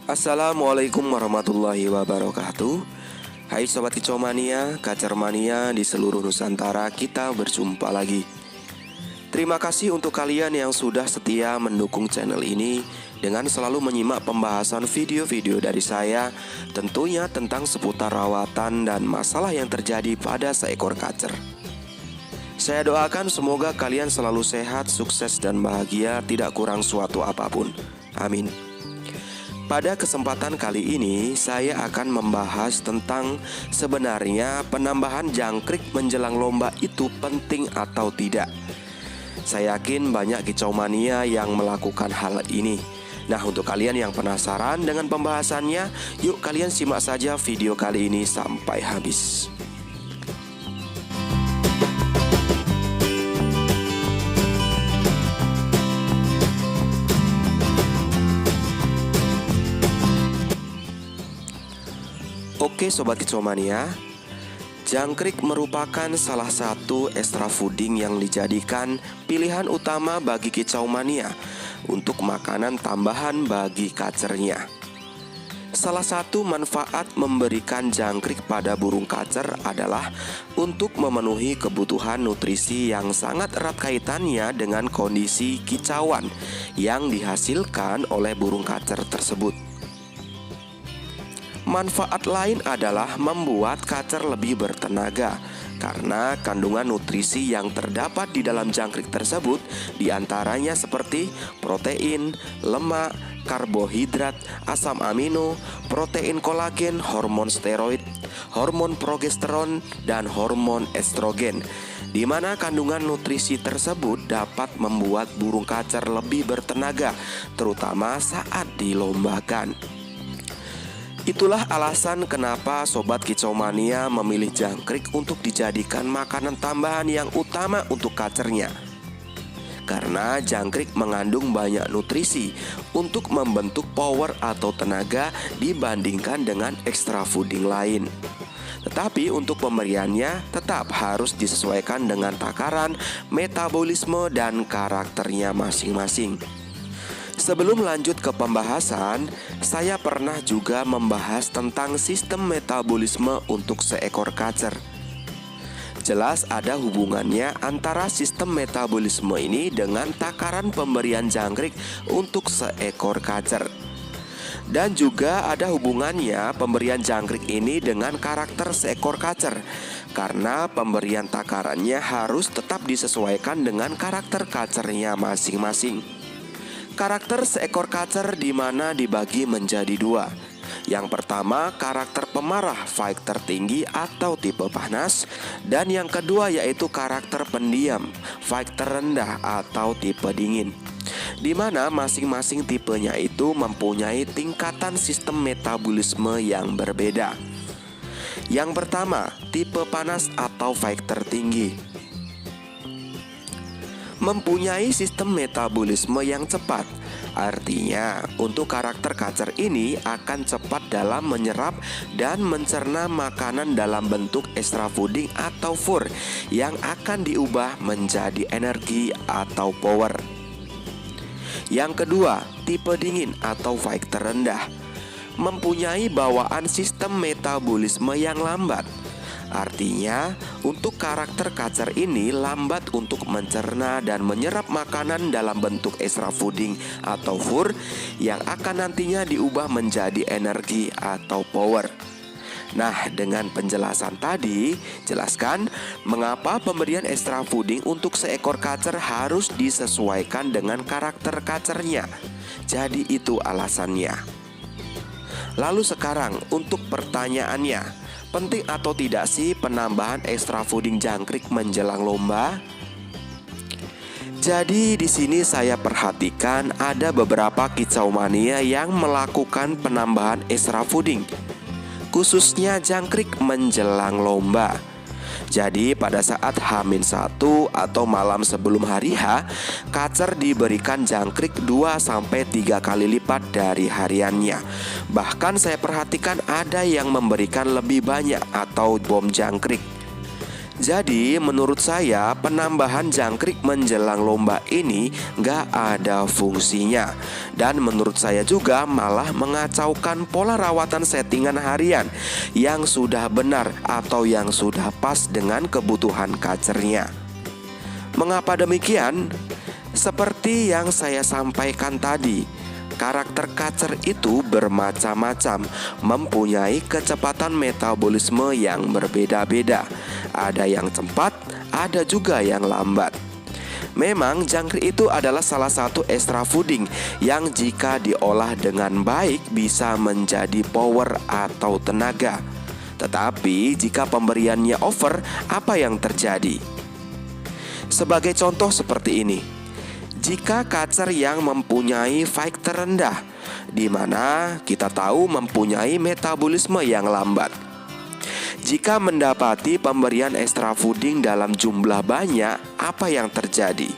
Assalamualaikum warahmatullahi wabarakatuh. Hai Sobat Kicau Mania, Kacer Mania di seluruh Nusantara, kita berjumpa lagi. Terima kasih untuk kalian yang sudah setia mendukung channel ini dengan selalu menyimak pembahasan video-video dari saya, tentunya tentang seputar rawatan dan masalah yang terjadi pada seekor kacer. Saya doakan semoga kalian selalu sehat, sukses, dan bahagia, tidak kurang suatu apapun. Amin. Pada kesempatan kali ini, saya akan membahas tentang sebenarnya penambahan jangkrik menjelang lomba itu penting atau tidak. Saya yakin banyak kicau mania yang melakukan hal ini. Nah, untuk kalian yang penasaran dengan pembahasannya, yuk kalian simak saja video kali ini sampai habis. Oke Sobat Kicau Mania, jangkrik merupakan salah satu extra fooding yang dijadikan pilihan utama bagi kicau mania untuk makanan tambahan bagi kacernya. Salah satu manfaat memberikan jangkrik pada burung kacer adalah untuk memenuhi kebutuhan nutrisi yang sangat erat kaitannya dengan kondisi kicauan yang dihasilkan oleh burung kacer tersebut. Manfaat lain adalah membuat kacer lebih bertenaga karena kandungan nutrisi yang terdapat di dalam jangkrik tersebut diantaranya seperti protein, lemak, karbohidrat, asam amino, protein kolagen, hormon steroid, hormon progesteron, dan hormon estrogen, di mana kandungan nutrisi tersebut dapat membuat burung kacer lebih bertenaga, terutama saat dilombakan. Itulah alasan kenapa Sobat Kicau Mania memilih jangkrik untuk dijadikan makanan tambahan yang utama untuk kacernya. Karena jangkrik mengandung banyak nutrisi untuk membentuk power atau tenaga dibandingkan dengan extra fooding lain. Tetapi untuk pemberiannya tetap harus disesuaikan dengan takaran, metabolisme, dan karakternya masing-masing. Sebelum lanjut ke pembahasan, saya pernah juga membahas tentang sistem metabolisme untuk seekor kacer. Jelas ada hubungannya antara sistem metabolisme ini dengan takaran pemberian jangkrik untuk seekor kacer. Dan juga ada hubungannya pemberian jangkrik ini dengan karakter seekor kacer, karena pemberian takarannya harus tetap disesuaikan dengan karakter kacernya masing-masing. Karakter seekor kacer di mana dibagi menjadi dua. Yang pertama, karakter pemarah fighter tinggi atau tipe panas, dan yang kedua yaitu karakter pendiam fighter rendah atau tipe dingin, di mana masing-masing tipenya itu mempunyai tingkatan sistem metabolisme yang berbeda. Yang pertama, tipe panas atau fighter tinggi mempunyai sistem metabolisme yang cepat. Artinya, untuk karakter kacer ini akan cepat dalam menyerap dan mencerna makanan dalam bentuk extra fooding atau fur yang akan diubah menjadi energi atau power. Yang kedua, tipe dingin atau fighter rendah mempunyai bawaan sistem metabolisme yang lambat. Artinya, untuk karakter kacer ini lambat untuk mencerna dan menyerap makanan dalam bentuk extra fooding atau fur yang akan nantinya diubah menjadi energi atau power. Nah, dengan penjelasan tadi, jelaskan mengapa pemberian extra fooding untuk seekor kacer harus disesuaikan dengan karakter kacernya. Jadi itu alasannya. Lalu sekarang untuk pertanyaannya, penting atau tidak sih penambahan extra fooding jangkrik menjelang lomba? Jadi di sini saya perhatikan ada beberapa kicau mania yang melakukan penambahan extra fooding, khususnya jangkrik menjelang lomba. Jadi pada saat H-1 atau malam sebelum hari H, kacer diberikan jangkrik 2-3 kali lipat dari hariannya. Bahkan saya perhatikan ada yang memberikan lebih banyak atau bom jangkrik. Jadi menurut saya penambahan jangkrik menjelang lomba ini nggak ada fungsinya. Dan menurut saya juga malah mengacaukan pola rawatan settingan harian yang sudah benar atau yang sudah pas dengan kebutuhan kacernya. Mengapa demikian? Seperti yang saya sampaikan tadi, karakter kacer itu bermacam-macam, mempunyai kecepatan metabolisme yang berbeda-beda. Ada yang cepat, ada juga yang lambat. Memang jangkrik itu adalah salah satu extra fooding yang jika diolah dengan baik bisa menjadi power atau tenaga. Tetapi jika pemberiannya over, apa yang terjadi? Sebagai contoh seperti ini. Jika kacer yang mempunyai fight terendah, di mana kita tahu mempunyai metabolisme yang lambat. Jika mendapati pemberian extra fooding dalam jumlah banyak, apa yang terjadi?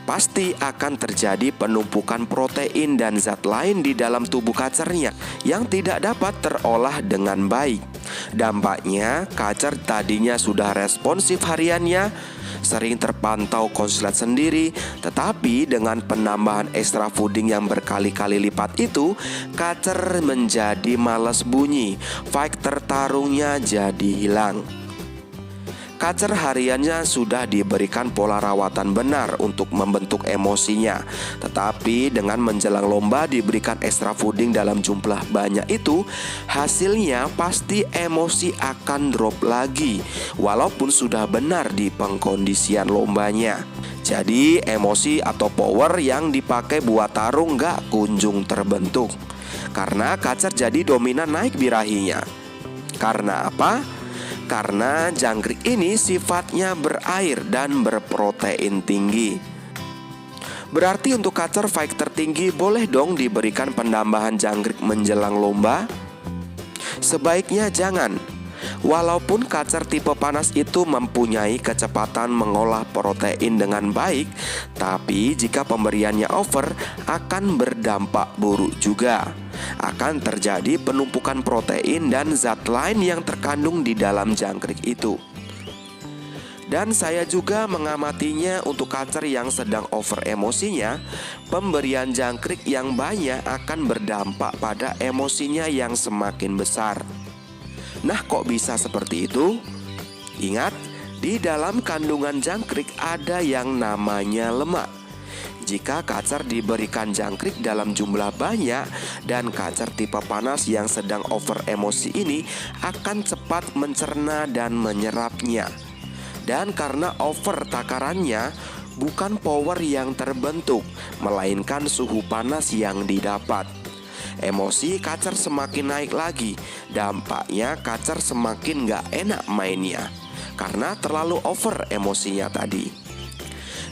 Pasti akan terjadi penumpukan protein dan zat lain di dalam tubuh kacernya yang tidak dapat terolah dengan baik. Dampaknya, kacer tadinya sudah responsif hariannya, sering terpantau konslet sendiri, tetapi dengan penambahan extra fooding yang berkali-kali lipat itu, kacer menjadi malas bunyi, fight tertarungnya jadi hilang. Kacer hariannya sudah diberikan pola rawatan benar untuk membentuk emosinya, tetapi dengan menjelang lomba diberikan extra fooding dalam jumlah banyak itu, hasilnya pasti emosi akan drop lagi, walaupun sudah benar di pengkondisian lombanya. Jadi emosi atau power yang dipakai buat tarung gak kunjung terbentuk, karena kacer jadi dominan naik birahinya. Karena apa? Karena jangkrik ini sifatnya berair dan berprotein tinggi. Berarti untuk kacer fight tertinggi boleh dong diberikan penambahan jangkrik menjelang lomba? Sebaiknya jangan. Walaupun kacer tipe panas itu mempunyai kecepatan mengolah protein dengan baik, tapi jika pemberiannya over akan berdampak buruk juga. Akan terjadi penumpukan protein dan zat lain yang terkandung di dalam jangkrik itu. Dan saya juga mengamatinya untuk kacer yang sedang over emosinya, pemberian jangkrik yang banyak akan berdampak pada emosinya yang semakin besar. Nah, kok bisa seperti itu? Ingat, di dalam kandungan jangkrik ada yang namanya lemak. Jika kacer diberikan jangkrik dalam jumlah banyak dan kacer tipe panas yang sedang over emosi ini akan cepat mencerna dan menyerapnya. Dan karena over takarannya, bukan power yang terbentuk, melainkan suhu panas yang didapat. Emosi kacer semakin naik lagi, dampaknya kacer semakin gak enak mainnya karena terlalu over emosinya tadi.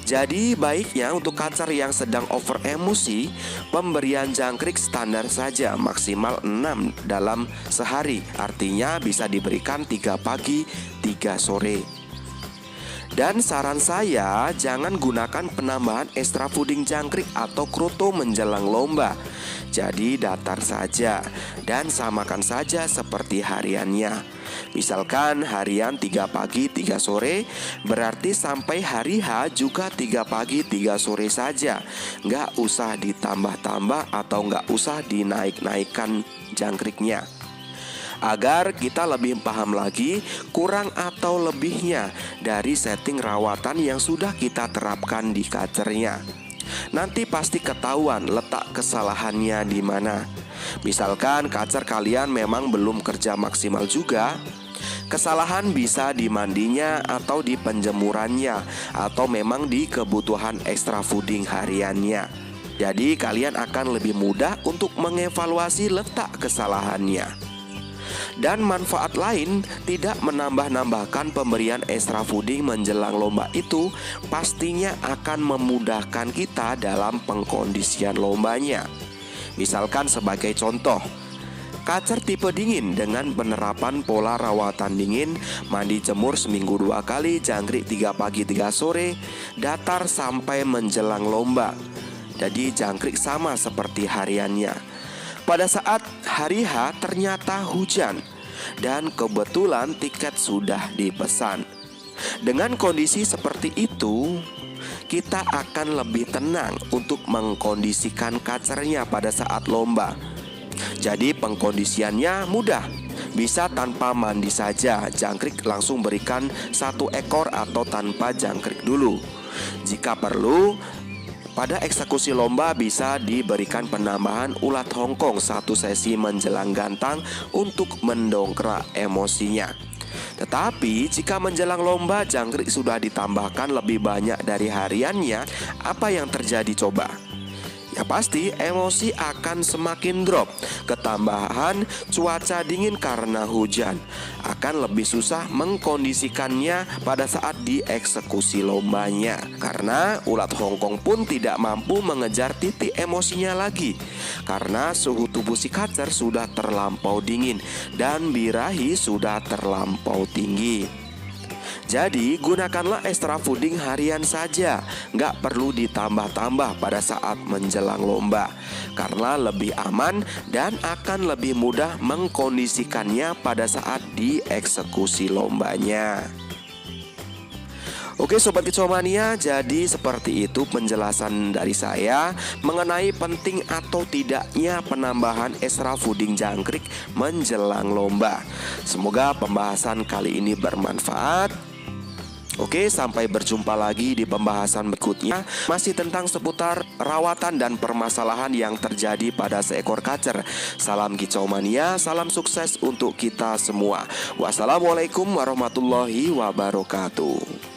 Jadi baiknya untuk kacer yang sedang over emosi, pemberian jangkrik standar saja, maksimal 6 dalam sehari. Artinya bisa diberikan 3 pagi, 3 sore. Dan saran saya, jangan gunakan penambahan extra fooding jangkrik atau kroto menjelang lomba. Jadi datar saja dan samakan saja seperti hariannya. Misalkan harian 3 pagi 3 sore, berarti sampai hari H juga 3 pagi 3 sore saja. Nggak usah ditambah-tambah atau nggak usah dinaik-naikkan jangkriknya. Agar kita lebih paham lagi kurang atau lebihnya dari setting rawatan yang sudah kita terapkan di kacernya. Nanti pasti ketahuan letak kesalahannya di mana. Misalkan kacer kalian memang belum kerja maksimal juga, kesalahan bisa di mandinya atau di penjemurannya, atau memang di kebutuhan extra fooding hariannya. Jadi kalian akan lebih mudah untuk mengevaluasi letak kesalahannya. Dan manfaat lain, tidak menambah-nambahkan pemberian extra fooding menjelang lomba itu pastinya akan memudahkan kita dalam pengkondisian lombanya. Misalkan sebagai contoh, kacer tipe dingin dengan penerapan pola rawatan dingin, mandi jemur seminggu 2 kali, jangkrik 3 pagi 3 sore, datar sampai menjelang lomba. Jadi jangkrik sama seperti hariannya. Pada saat hari H ternyata hujan, dan kebetulan tiket sudah dipesan. Dengan kondisi seperti itu, kita akan lebih tenang untuk mengkondisikan kacernya pada saat lomba. Jadi pengkondisiannya mudah. Bisa tanpa mandi saja, jangkrik langsung berikan 1 ekor atau tanpa jangkrik dulu. Jika perlu, pada eksekusi lomba bisa diberikan penambahan ulat Hongkong 1 sesi menjelang gantang untuk mendongkrak emosinya. Tetapi jika menjelang lomba jangkrik sudah ditambahkan lebih banyak dari hariannya, apa yang terjadi coba? Ya pasti emosi akan semakin drop. Ketambahan cuaca dingin karena hujan, akan lebih susah mengkondisikannya pada saat dieksekusi lombanya. Karena ulat Hongkong pun tidak mampu mengejar titik emosinya lagi, karena suhu tubuh si kacer sudah terlampau dingin dan birahi sudah terlampau tinggi. Jadi gunakanlah extra fooding harian saja, nggak perlu ditambah-tambah pada saat menjelang lomba, karena lebih aman dan akan lebih mudah mengkondisikannya pada saat dieksekusi lombanya. Oke Sobat Kicomania, jadi seperti itu penjelasan dari saya mengenai penting atau tidaknya penambahan extra fooding jangkrik menjelang lomba. Semoga pembahasan kali ini bermanfaat. Oke, sampai berjumpa lagi di pembahasan berikutnya, masih tentang seputar rawatan dan permasalahan yang terjadi pada seekor kacer. Salam Kicomania, salam sukses untuk kita semua. Wassalamualaikum warahmatullahi wabarakatuh.